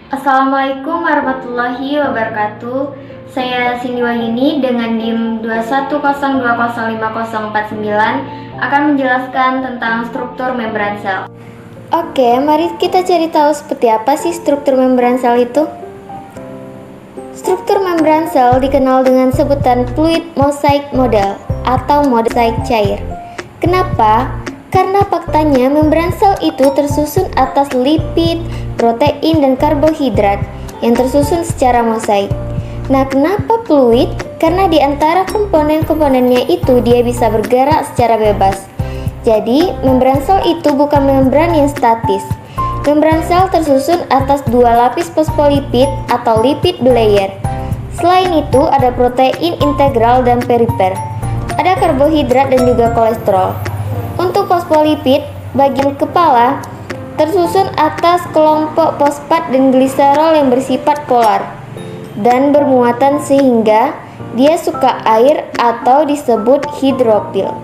Assalamualaikum warahmatullahi wabarakatuh. Saya Cindy Wahyuni dengan NIM 210205049 akan menjelaskan tentang struktur membran sel. Oke, mari kita cari tahu seperti apa sih struktur membran sel itu. Struktur membran sel dikenal dengan sebutan fluid mosaic model atau mosaik cair. Kenapa? Karena faktanya membran sel itu tersusun atas lipid, protein, dan karbohidrat yang tersusun secara mosaik. Nah, kenapa fluid? Karena di antara komponen-komponennya itu dia bisa bergerak secara bebas. Jadi, membran sel itu bukan membran yang statis. Membran sel tersusun atas dua lapis fosfolipid atau lipid bilayer. Selain itu, ada protein integral dan perifer. Ada karbohidrat dan juga kolesterol. Untuk fosfolipid, bagian kepala tersusun atas kelompok fosfat dan gliserol yang bersifat polar dan bermuatan sehingga dia suka air atau disebut hidrofil.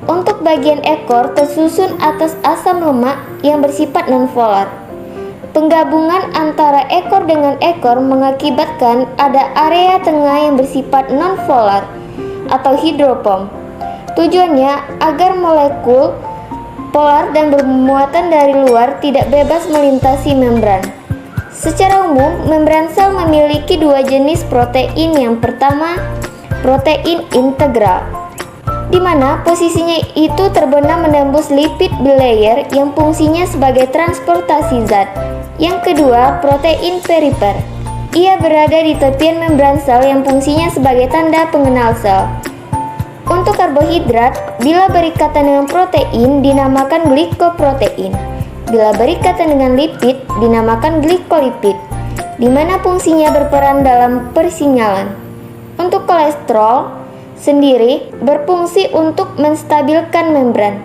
Untuk bagian ekor tersusun atas asam lemak yang bersifat nonpolar. Penggabungan antara ekor dengan ekor mengakibatkan ada area tengah yang bersifat nonpolar atau hidropom. Tujuannya agar molekul polar dan bermuatan dari luar tidak bebas melintasi membran. Secara umum, membran sel memiliki dua jenis protein. Yang pertama, protein integral, di mana posisinya itu terbenam menembus lipid bilayer yang fungsinya sebagai transportasi zat. Yang kedua, protein perifer. Ia berada di tepian membran sel yang fungsinya sebagai tanda pengenal sel. Untuk karbohidrat, bila berikatan dengan protein dinamakan glikoprotein. Bila berikatan dengan lipid dinamakan glikolipid, di mana fungsinya berperan dalam persinyalan. Untuk kolesterol sendiri berfungsi untuk menstabilkan membran.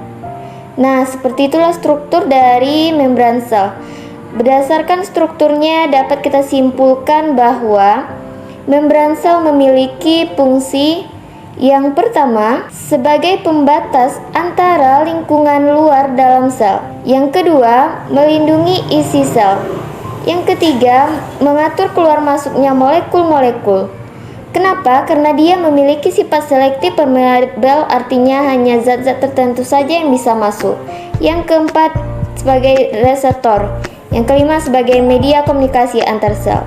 Nah, seperti itulah struktur dari membran sel. Berdasarkan strukturnya dapat kita simpulkan bahwa membran sel memiliki fungsi yang pertama, sebagai pembatas antara lingkungan luar dalam sel. Yang kedua, melindungi isi sel. Yang ketiga, mengatur keluar masuknya molekul-molekul. Kenapa? Karena dia memiliki sifat selektif permeabel, artinya hanya zat-zat tertentu saja yang bisa masuk. Yang keempat, sebagai reseptor. Yang kelima, sebagai media komunikasi antar sel.